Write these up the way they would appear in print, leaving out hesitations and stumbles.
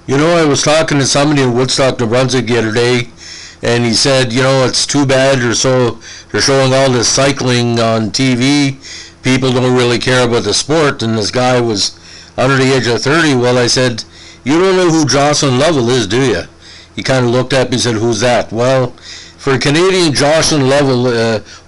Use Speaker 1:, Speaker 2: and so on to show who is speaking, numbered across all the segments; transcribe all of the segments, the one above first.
Speaker 1: I was talking to somebody in Woodstock, New Brunswick the other day, and he said, it's too bad they're showing all this cycling on TV. People don't really care about the sport, and this guy was under the age of 30. Well, I said, you don't know who Jocelyn Lovell is, do you? He kind of looked at me and said, who's that? Well, for a Canadian, Jocelyn Lovell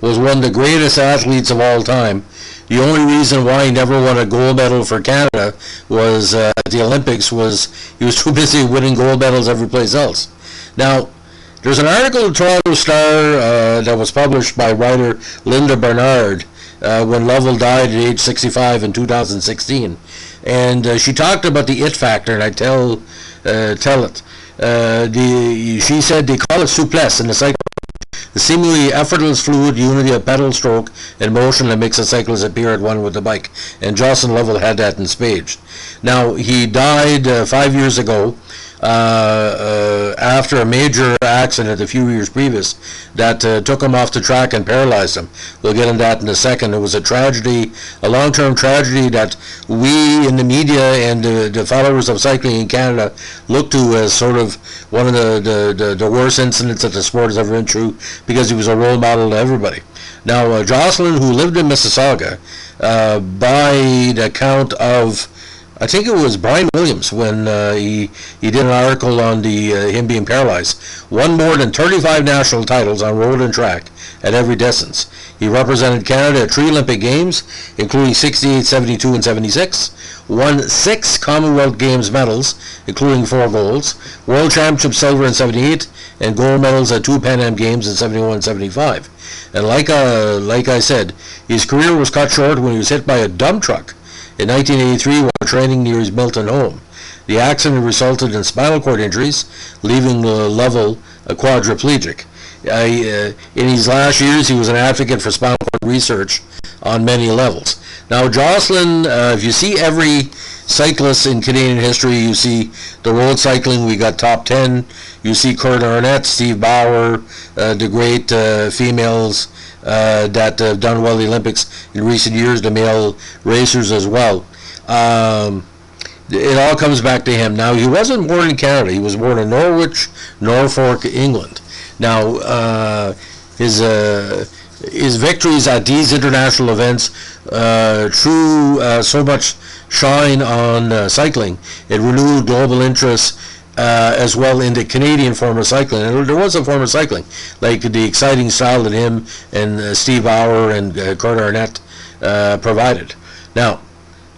Speaker 1: was one of the greatest athletes of all time. The only reason why he never won a gold medal for Canada was at the Olympics was he was too busy winning gold medals every place else. Now, there's an article in the Toronto Star that was published by writer Linda Bernard when Lovell died at age 65 in 2016. And she talked about the it factor, and I tell it. She said they call it souplesse in the cycle. The seemingly effortless fluid unity of pedal stroke and motion that makes a cyclist appear at one with the bike. And Jocelyn Lovell had that in spades. Now, he died 5 years ago after a major accident a few years previous that took him off the track and paralyzed him. We'll get into that in a second. It was a tragedy, a long-term tragedy that we in the media and the followers of cycling in Canada look to as sort of one of the worst incidents that the sport has ever been through, because he was a role model to everybody. Now, Jocelyn, who lived in Mississauga, by the account of, I think it was Brian Williams, when he did an article on him being paralyzed, won more than 35 national titles on road and track at every distance. He represented Canada at 3 Olympic Games, including 68, 72, and 76, won 6 Commonwealth Games medals, including 4 golds, World Championship silver in 78, and gold medals at 2 Pan Am Games in 71 and 75. And like I said, his career was cut short when he was hit by a dump truck in 1983 while training near his Milton home. The accident resulted in spinal cord injuries, leaving Lovell a quadriplegic. In his last years, he was an advocate for spinal cord research on many levels. Now, Jocelyn, if you see every cyclist in Canadian history, you see the road cycling, we got top 10. You see Kurt Arnett, Steve Bauer, the great females that have done well in the Olympics in recent years, the male racers as well. It all comes back to him. Now, he wasn't born in Canada. He was born in Norwich, Norfolk, England. Now, his victories at these international events threw so much shine on cycling. It renewed global interest as well in the Canadian form of cycling. And there was a form of cycling, like the exciting style that him and Steve Bauer and Kurt Arnett provided. Now,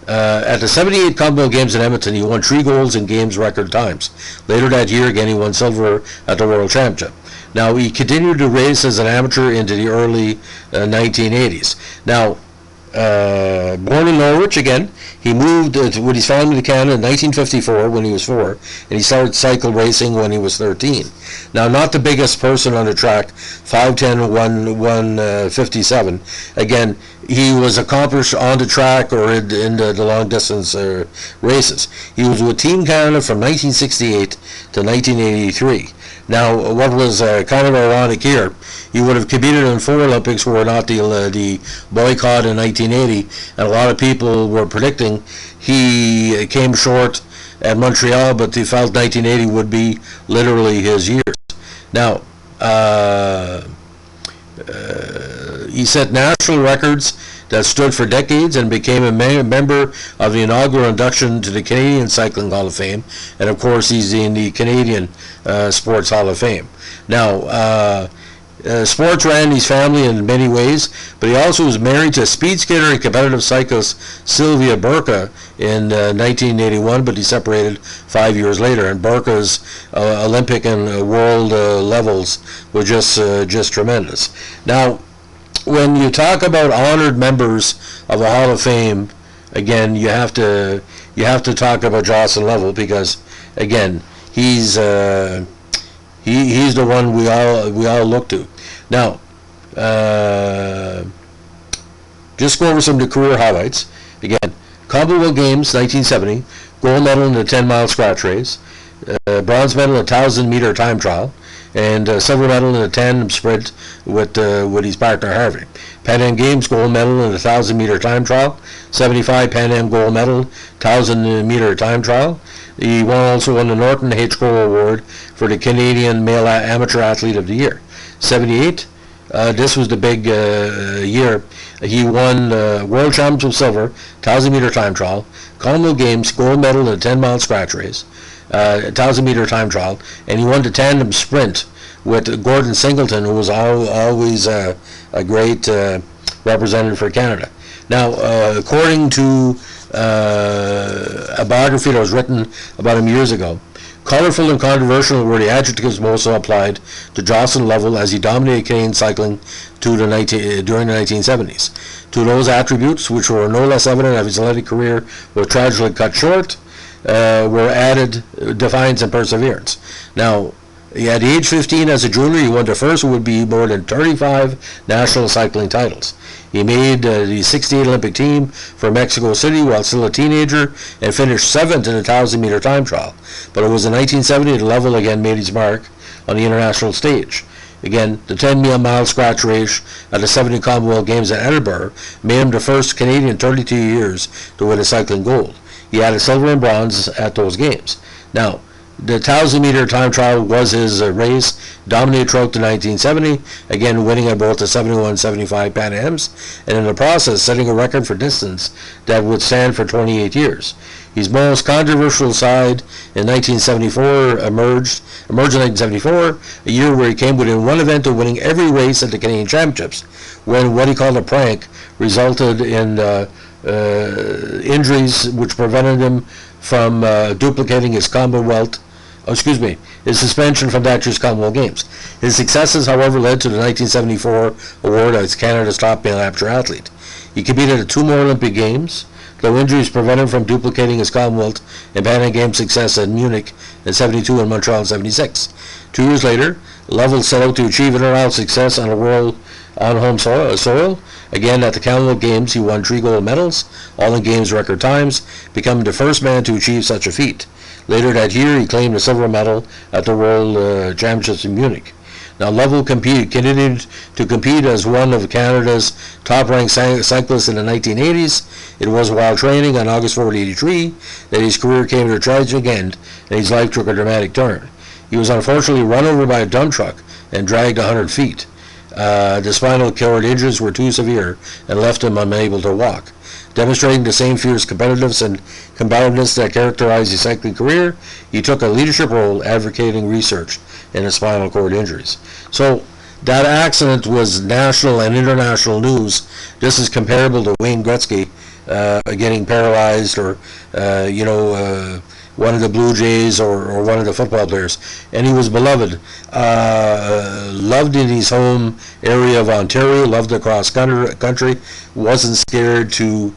Speaker 1: at the 78 Commonwealth Games in Edmonton, he won 3 golds in games record times. Later that year, again, he won silver at the World Championship. Now, he continued to race as an amateur into the early 1980s. Now, born in Norwich again, he moved with his family to Canada in 1954 when he was 4, and he started cycle racing when he was 13. Now, not the biggest person on the track, 5'10", 157. Again, he was accomplished on the track or in the long distance races. He was with Team Canada from 1968 to 1983. Now, what was kind of ironic here, he would have competed in 4 Olympics were not the boycott in 1980, and a lot of people were predicting he came short at Montreal, but they felt 1980 would be literally his years. Now, he set national records that stood for decades and became a member of the inaugural induction to the Canadian Cycling Hall of Fame, and of course he's in the Canadian Sports Hall of Fame. Now, sports ran his family in many ways, but he also was married to speed skater and competitive cyclist Sylvia Burka in 1981, but he separated 5 years later, and Burka's Olympic and world levels were just tremendous. Now, when you talk about honored members of the Hall of Fame, again, you have to talk about Jocelyn Lovell, because again, he's the one we all look to. Now, just go over some of the career highlights. Again, Commonwealth Games 1970, gold medal in the 10-mile scratch race, bronze medal in the 1,000-meter time trial, and silver medal in the tandem sprint with his partner Harvey. Pan Am Games gold medal in the 1,000-meter time trial, 75 Pan Am gold medal, 1,000-meter time trial. He also won the Norton H. Cole Award for the Canadian Male Amateur Athlete of the Year. 78, this was the big year. He won World Championship Silver, 1,000-meter time trial, Commonwealth Games gold medal in the 10-mile scratch race, 1,000-meter time trial, and he won the tandem sprint with Gordon Singleton, who was always a great representative for Canada. Now, according to a biography that was written about him years ago, colorful and controversial were the adjectives most applied to Jocelyn Lovell as he dominated Canadian cycling during the 1970s. To those attributes, which were no less evident of his athletic career was tragically cut short, were added defiance and perseverance. Now, at age 15 as a junior, he won the first would be more than 35 national cycling titles. He made the 68 Olympic team for Mexico City while still a teenager and finished 7th in the 1,000-meter time trial. But it was in 1970 that Lovell again made his mark on the international stage. Again, the 10-mile scratch race at the 70 Commonwealth Games at Edinburgh made him the first Canadian in 32 years to win a cycling gold. He added silver and bronze at those games. Now, the 1,000-meter time trial was his race, dominated throughout the 1970, again winning at both the 71 and 75 Pan Ams, and in the process setting a record for distance that would stand for 28 years. His most controversial side in 1974 emerged in 1974, a year where he came within one event of winning every race at the Canadian Championships, when what he called a prank resulted in injuries which prevented him from duplicating his his suspension from that year's Commonwealth Games. His successes, however, led to the 1974 award as Canada's top male amateur athlete. He competed at 2 more Olympic Games, though injuries prevented him from duplicating his Commonwealth and Pan Am Games success at Munich in 72 and Montreal in 76. 2 years later, Lovell set out to achieve international success on home soil. Again, at the Commonwealth Games, he won 3 gold medals, all in Games record times, becoming the first man to achieve such a feat. Later that year, he claimed a silver medal at the World Championships in Munich. Now, Lovell continued to compete as one of Canada's top-ranked cyclists in the 1980s. It was while training on August 4, 1983 that his career came to a tragic end and his life took a dramatic turn. He was unfortunately run over by a dump truck and dragged 100 feet. The spinal cord injuries were too severe and left him unable to walk. Demonstrating the same fierce competitiveness and combativeness that characterized his cycling career, he took a leadership role advocating research into spinal cord injuries. So that accident was national and international news. This is comparable to Wayne Gretzky getting paralyzed, or one of the Blue Jays or one of the football players. And he was beloved, loved in his home area of Ontario, loved across country, wasn't scared to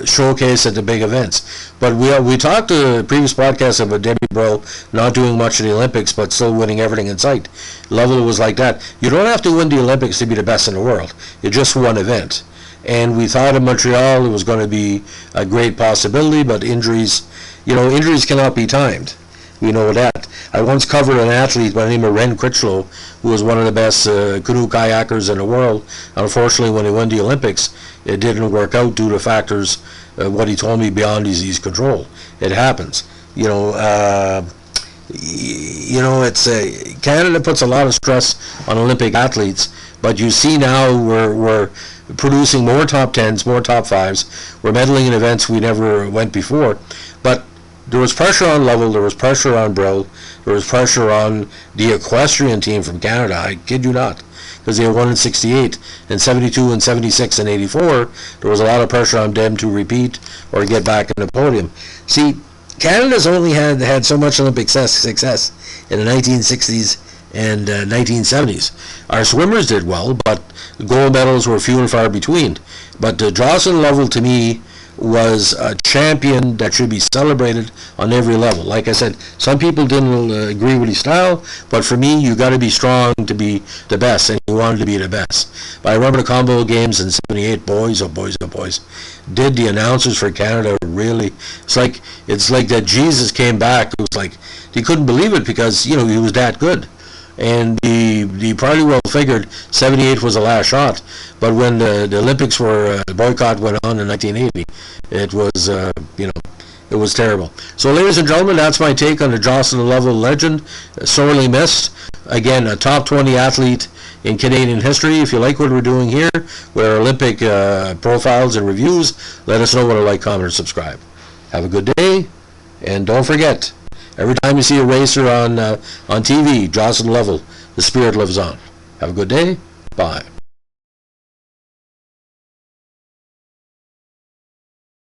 Speaker 1: showcase at the big events. But we talked to the previous podcast about Debbie Bro not doing much in the Olympics but still winning everything in sight. Lovell was like that. You don't have to win the Olympics to be the best in the world. It's just one event. And we thought in Montreal it was going to be a great possibility, but injuries cannot be timed. We know that. I once covered an athlete by the name of Ren Critchlow, who was one of the best canoe kayakers in the world. Unfortunately, when he won the Olympics, it didn't work out due to factors, what he told me, beyond his control. It happens. Canada puts a lot of stress on Olympic athletes, but you see now we're producing more top 10s, more top 5s. We're medaling in events we never went before. But there was pressure on Lovell, there was pressure on Brill, there was pressure on the equestrian team from Canada, I kid you not, because they won in 68, and 72 and 76 and 84, there was a lot of pressure on them to repeat or get back in the podium. See, Canada's only had so much Olympic success in the 1960s and 1970s. Our swimmers did well, but gold medals were few and far between. But Jocelyn Lovell, to me, was a champion that should be celebrated on every level. Like I said, some people didn't agree with his style, but for me, you got to be strong to be the best, and he wanted to be the best. But I remember the Commonwealth Games in 78, boys, oh boys, oh boys. Did the announcers for Canada really, it's like that Jesus came back. It was like, he couldn't believe it because, he was that good. And he probably well figured 78 was the last shot, but when the Olympics the boycott went on in 1980, it was It was terrible. So, ladies and gentlemen, that's my take on the Jocelyn Lovell legend. Sorely missed. Again, a top 20 athlete in Canadian history. If you like what we're doing here with our Olympic profiles and reviews, let us know what a like, comment, and subscribe. Have a good day, and don't forget, every time you see a racer on TV, Jocelyn Lovell, the spirit lives on. Have a good day. Bye.